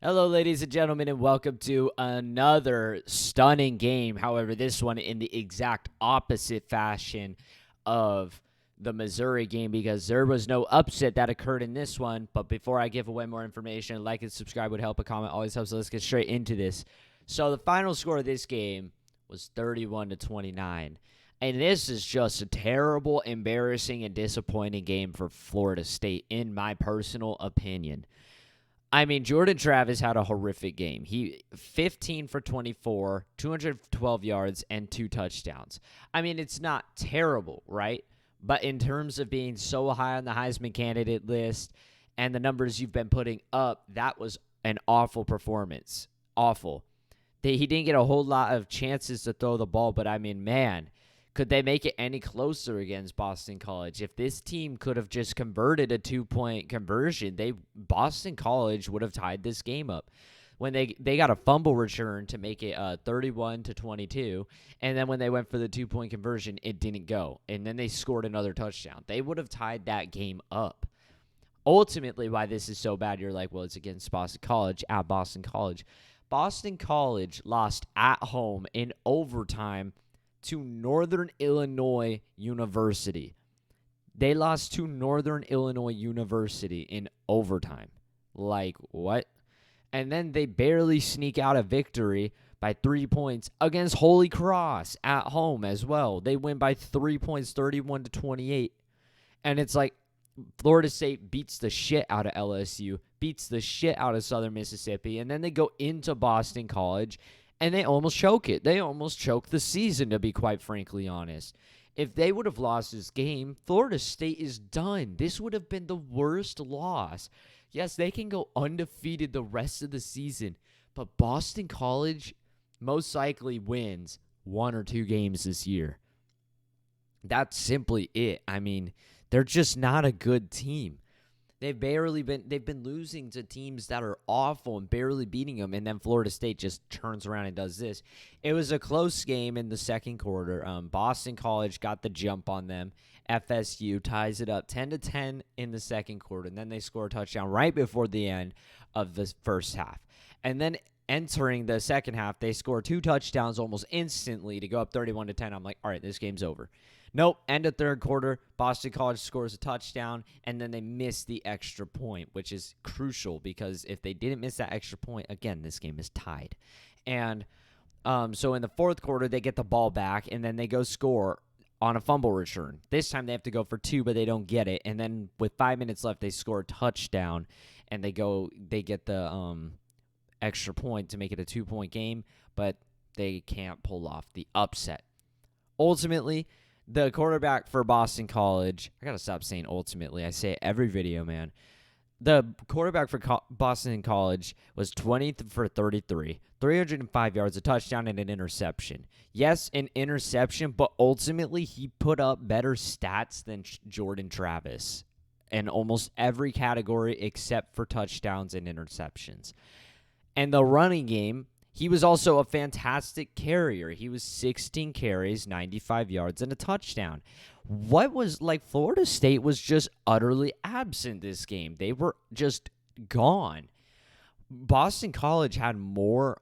Hello, ladies and gentlemen, and welcome to another stunning game. However, this one in the exact opposite fashion of the Missouri game because there was no upset that occurred in this one. But before I give away more information, like and subscribe would help. A comment always helps. So let's get straight into this. So the final score of this game was 31-29. And this is just a terrible, embarrassing, and disappointing game for Florida State, in my personal opinion. I mean, Jordan Travis had a horrific game. He 15 for 24, 212 yards, and 2 touchdowns. I mean, it's not terrible, right? But in terms of being so high on the Heisman candidate list and the numbers you've been putting up, that was an awful performance. Awful. He didn't get a whole lot of chances to throw the ball, but I mean, man, could they make it any closer against Boston College? If this team could have just converted a 2-point conversion, Boston College would have tied this game up. When they got a fumble return to make it 31-22, and then when they went for the 2-point conversion, it didn't go. And then they scored another touchdown. They would have tied that game up. Ultimately, why this is so bad, you're like, well, it's against Boston College, at Boston College. Boston College lost at home in overtime to Northern Illinois University. They lost to Northern Illinois University in overtime. Like, what? And then they barely sneak out a victory by 3 points against Holy Cross at home as well. They win by 3 points, 31-28. And it's like Florida State beats the shit out of LSU, beats the shit out of Southern Mississippi, and then they go into Boston College and they almost choke it. They almost choke the season, to be quite frankly honest. If they would have lost this game, Florida State is done. This would have been the worst loss. Yes, they can go undefeated the rest of the season, but Boston College most likely wins 1 or 2 games this year. That's simply it. I mean, they're just not a good team. They've been losing to teams that are awful and barely beating them, and then Florida State just turns around and does this. It was a close game in the second quarter. Boston College got the jump on them. FSU ties it up 10-10 in the second quarter, and then they score a touchdown right before the end of the first half. And then entering the second half, they score 2 touchdowns almost instantly to go up 31-10. I'm like, all right, this game's over. Nope, end of third quarter, Boston College scores a touchdown, and then they miss the extra point, which is crucial because if they didn't miss that extra point, again, this game is tied. And so in the fourth quarter, they get the ball back, and then they go score on a fumble return. This time they have to go for 2, but they don't get it. And then with 5 minutes left, they score a touchdown, and they get the extra point to make it a 2-point game, but they can't pull off the upset. Ultimately, the quarterback for Boston College, I got to stop saying ultimately. I say it every video, man. The quarterback for Boston College was 20 for 33, 305 yards, a touchdown, and an interception. Yes, an interception, but ultimately he put up better stats than Jordan Travis in almost every category except for touchdowns and interceptions. And the running game, he was also a fantastic carrier. He was 16 carries, 95 yards, and a touchdown. Florida State was just utterly absent this game. They were just gone. Boston College had more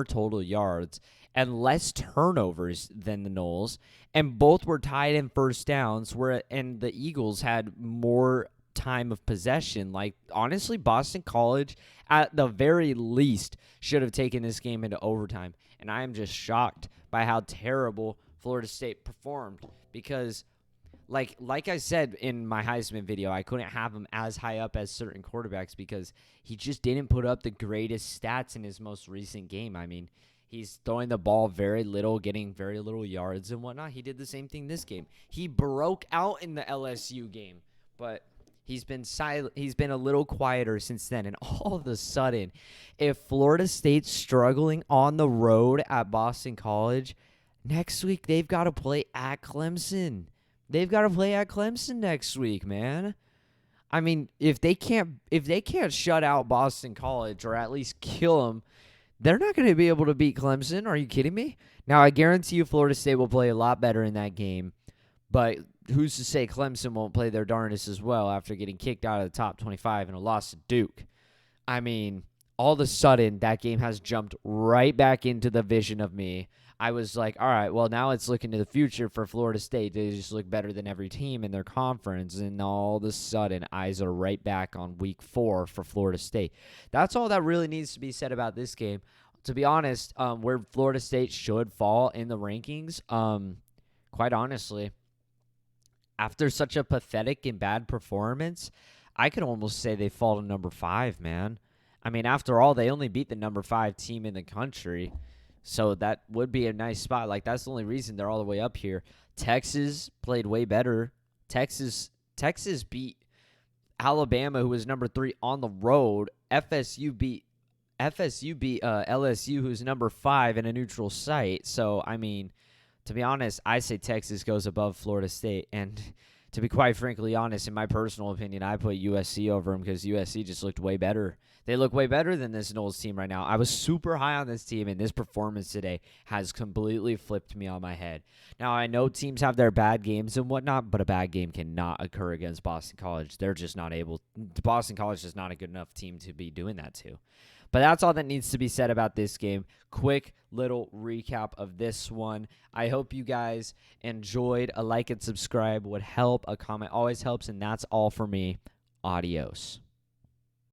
total yards and less turnovers than the Noles, and both were tied in first downs, and the Eagles had more time of possession. Like, honestly, Boston College at the very least should have taken this game into overtime, and I am just shocked by how terrible Florida State performed because like I said in my Heisman video, I couldn't have him as high up as certain quarterbacks because he just didn't put up the greatest stats in his most recent game. I mean, he's throwing the ball very little, getting very little yards and whatnot. He did the same thing this game. He broke out in the LSU game, but he's been silent. He's been a little quieter since then. And all of a sudden, if Florida State's struggling on the road at Boston College, next week they've got to play at Clemson. They've got to play at Clemson next week, man. I mean, if they can't shut out Boston College or at least kill them, they're not going to be able to beat Clemson. Are you kidding me? Now, I guarantee you Florida State will play a lot better in that game, but who's to say Clemson won't play their darndest as well after getting kicked out of the top 25 and a loss to Duke? I mean, all of a sudden, that game has jumped right back into the vision of me. I was like, all right, well, now it's looking to the future for Florida State. They just look better than every team in their conference. And all of a sudden, eyes are right back on week 4 for Florida State. That's all that really needs to be said about this game. To be honest, where Florida State should fall in the rankings, quite honestly, after such a pathetic and bad performance, I could almost say they fall to number 5, man. I mean, after all, they only beat the number 5 team in the country. So that would be a nice spot. Like, that's the only reason they're all the way up here. Texas played way better. Texas beat Alabama, who was number 3 on the road. FSU beat LSU, who's number 5 in a neutral site. So, I mean, to be honest, I say Texas goes above Florida State. And to be quite frankly honest, in my personal opinion, I put USC over them because USC just looked way better. They look way better than this Knowles team right now. I was super high on this team, and this performance today has completely flipped me on my head. Now, I know teams have their bad games and whatnot, but a bad game cannot occur against Boston College. They're just not able. Boston College is not a good enough team to be doing that to. But that's all that needs to be said about this game. Quick little recap of this one. I hope you guys enjoyed. A like and subscribe would help. A comment always helps, and that's all for me. Adios.